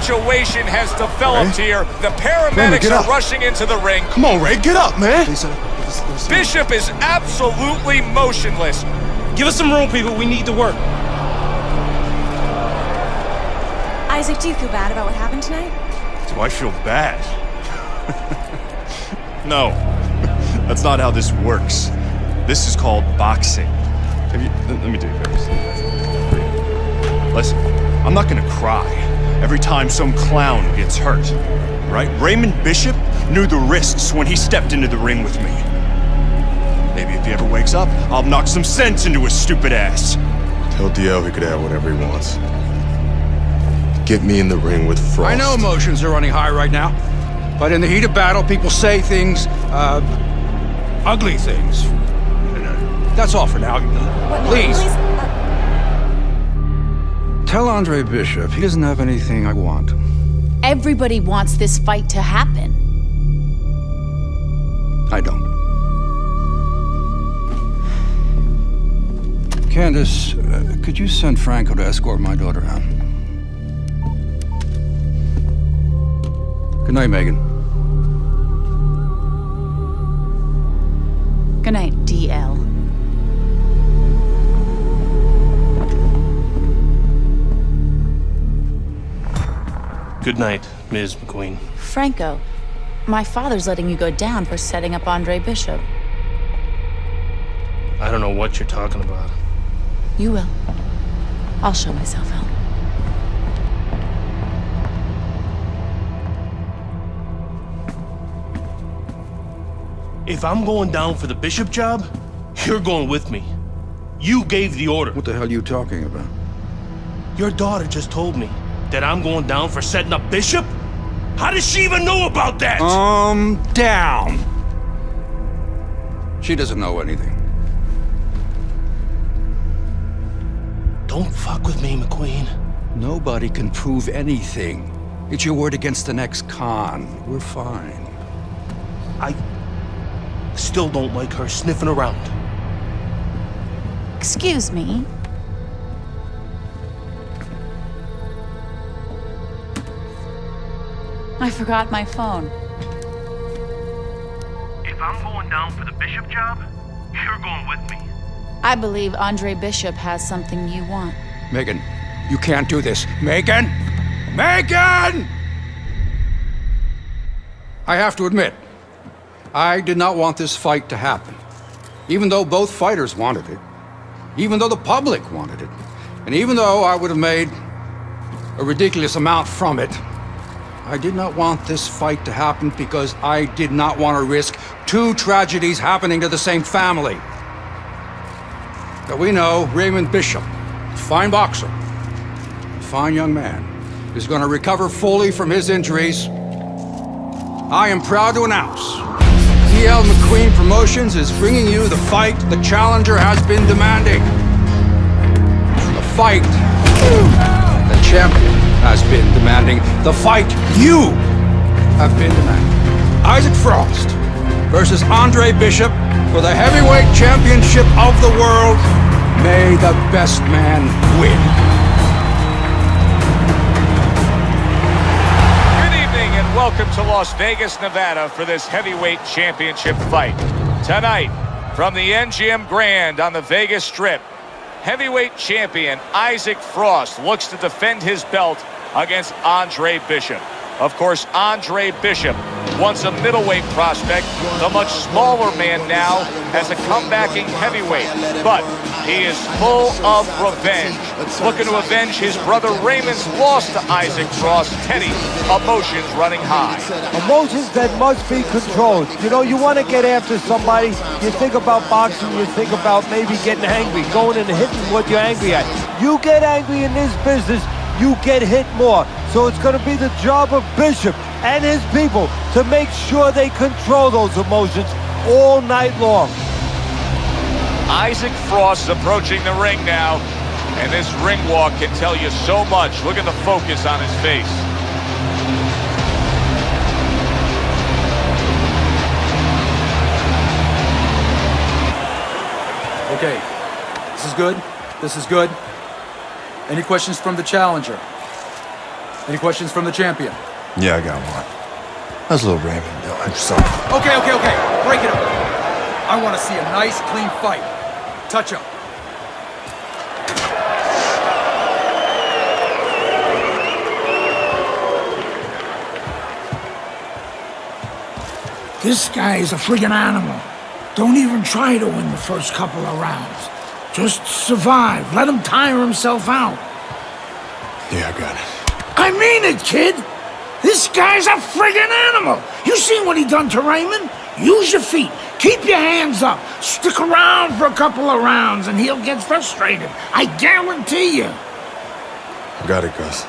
situation has developed here. The paramedics are rushing into the ring. Come on, Ray, get up, man. Bishop is absolutely motionless. Give us some room, people. We need to work. Isaac, do you feel bad about what happened tonight? Do I feel bad? No, that's not how this works. This is called boxing. Let me do it first. Listen, I'm not gonna cry every time some clown gets hurt, right? Raymond Bishop knew the risks when he stepped into the ring with me. Maybe if he ever wakes up, I'll knock some sense into his stupid ass. Tell DL he could have whatever he wants. Get me in the ring with Frost. I know emotions are running high right now, but in the heat of battle, people say things, ugly things. That's all for now. Please. Tell Andre Bishop he doesn't have anything I want. Everybody wants this fight to happen. I don't. Candace, could you send Franco to escort my daughter out? Good night, Megan. Good night, DL. Good night, Ms. McQueen. Franco, my father's letting you go down for setting up Andre Bishop. I don't know what you're talking about. You will. I'll show myself out. If I'm going down for the Bishop job, you're going with me. You gave the order. What the hell are you talking about? Your daughter just told me that I'm going down for setting up Bishop? How does she even know about that? Down. She doesn't know anything. Don't fuck with me, McQueen. Nobody can prove anything. It's your word against the next con. We're fine. I still don't like her sniffing around. Excuse me. I forgot my phone. If I'm going down for the Bishop job, you're going with me. I believe Andre Bishop has something you want. Megan, you can't do this. Megan! Megan! I have to admit, I did not want this fight to happen. Even though both fighters wanted it. Even though the public wanted it. And even though I would have made a ridiculous amount from it, I did not want this fight to happen because I did not want to risk two tragedies happening to the same family. But we know Raymond Bishop, a fine boxer, a fine young man, is going to recover fully from his injuries. I am proud to announce E.L. McQueen Promotions is bringing you the fight the challenger has been demanding. The fight the champion has been demanding. The fight you have been demanding. Isaac Frost versus Andre Bishop for the heavyweight championship of the world. May the best man win. Good evening and welcome to Las Vegas, Nevada for this heavyweight championship fight. Tonight, from the MGM Grand on the Vegas Strip, heavyweight champion Isaac Frost looks to defend his belt against Andre Bishop. Of course, Andre Bishop, once a middleweight prospect, the much smaller man now as a comebacking heavyweight. But he is full of revenge, looking to avenge his brother Raymond's loss to Isaac Frost. Teddy, emotions running high. Emotions that must be controlled. You know, you want to get after somebody, you think about boxing, you think about maybe getting angry, going and hitting what you're angry at. You get angry in this business, you get hit more. So it's going to be the job of Bishop and his people to make sure they control those emotions all night long. Isaac Frost approaching the ring now, and this ring walk can tell you so much. Look at the focus on his face. Okay, this is good. This is good. Any questions from the challenger? Any questions from the champion? Yeah, I got one. How's little Raymond doing? Sorry. Okay. Break it up. I want to see a nice, clean fight. Touch up. This guy is a friggin' animal. Don't even try to win the first couple of rounds. Just survive. Let him tire himself out. Yeah, I got it. I mean it, kid. This guy's a friggin' animal. You seen what he done to Raymond? Use your feet. Keep your hands up. Stick around for a couple of rounds and he'll get frustrated. I guarantee you. Got it, Gus.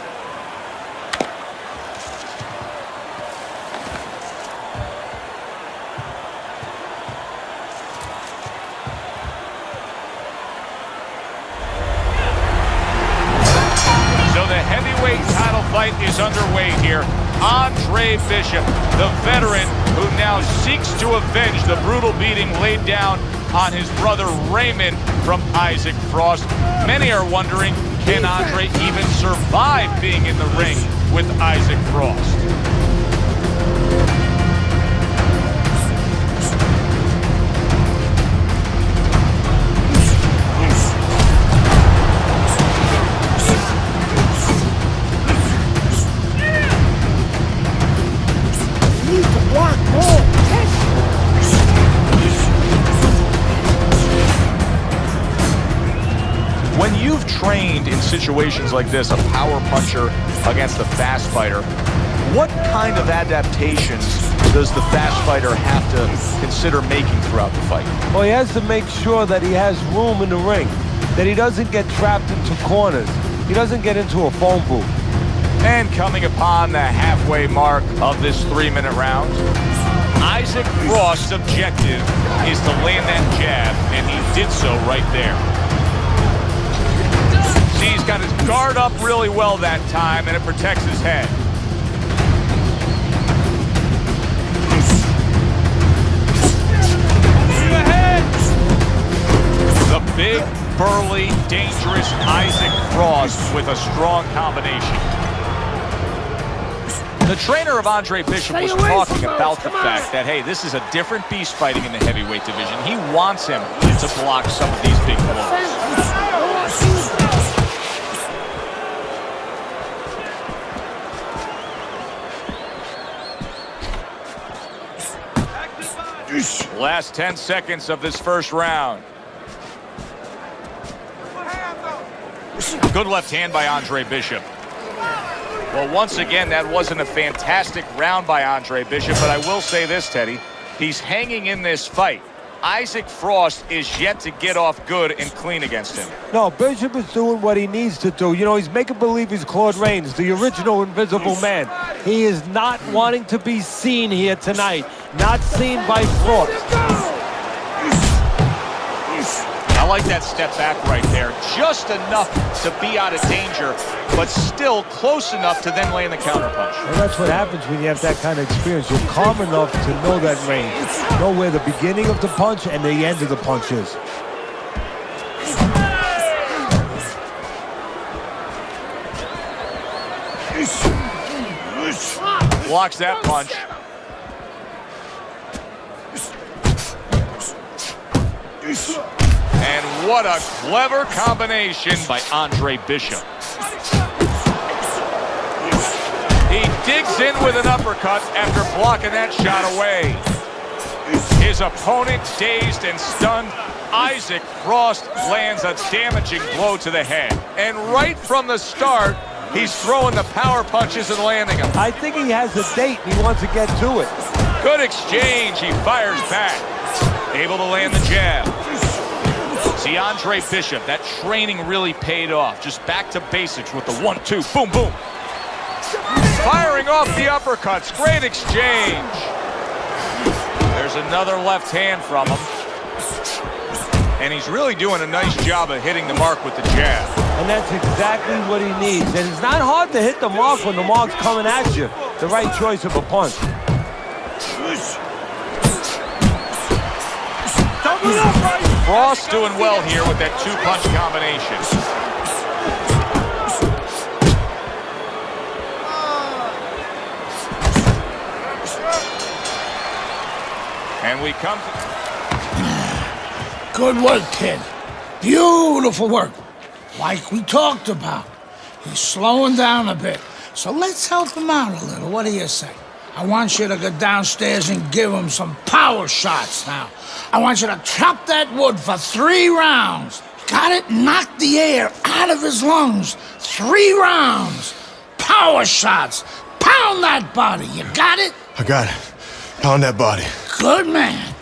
Is underway here. Andre Bishop, the veteran who now seeks to avenge the brutal beating laid down on his brother Raymond from Isaac Frost. Many are wondering, can Andre even survive being in the ring with Isaac Frost? When you've trained in situations like this, a power puncher against a fast fighter, what kind of adaptations does the fast fighter have to consider making throughout the fight? Well, he has to make sure that he has room in the ring, that he doesn't get trapped into corners, he doesn't get into a phone booth. And coming upon the halfway mark of this 3-minute round, Isaac Frost's objective is to land that jab, and he did so right there. See, he's got his guard up really well that time, and it protects his head. The big, burly, dangerous Isaac Frost with a strong combination. The trainer of Andre Bishop was talking about the fact that, hey, this is a different beast fighting in the heavyweight division. He wants him to block some of these big blows. Last 10 seconds of this first round. Good left hand by Andre Bishop. Well, once again, that wasn't a fantastic round by Andre Bishop, but I will say this, Teddy. He's hanging in this fight. Isaac Frost is yet to get off good and clean against him. No, Bishop is doing what he needs to do. You know, he's making believe he's Claude Rains, the original Invisible Man. He is not wanting to be seen here tonight. Not seen by Frost. I like that step back right there. Just enough to be out of danger, but still close enough to then land the counterpunch. And that's what happens when you have that kind of experience. You're calm enough to know that range. Know where the beginning of the punch and the end of the punch is. Blocks that punch. And what a clever combination by Andre Bishop. He digs in with an uppercut after blocking that shot away. His opponent dazed and stunned. Isaac Frost lands a damaging blow to the head. And right from the start, he's throwing the power punches and landing them. I think he has a date and he wants to get to it. Good exchange. He fires back. Able to land the jab. See, Andre Bishop, that training really paid off. Just back to basics with the 1-2, boom, boom. Firing off the uppercuts, great exchange. There's another left hand from him. And he's really doing a nice job of hitting the mark with the jab. And that's exactly what he needs. And it's not hard to hit the mark when the mark's coming at you. The right choice of a punch. Frost doing well here with that two-punch combination. And we come to... Good work, kid. Beautiful work. Like we talked about. He's slowing down a bit. So let's help him out a little. What do you say? I want you to go downstairs and give him some power shots now. I want you to chop that wood for 3 rounds. Got it? Knock the air out of his lungs. 3 rounds. Power shots. Pound that body. You got it? I got it. Pound that body. Good man.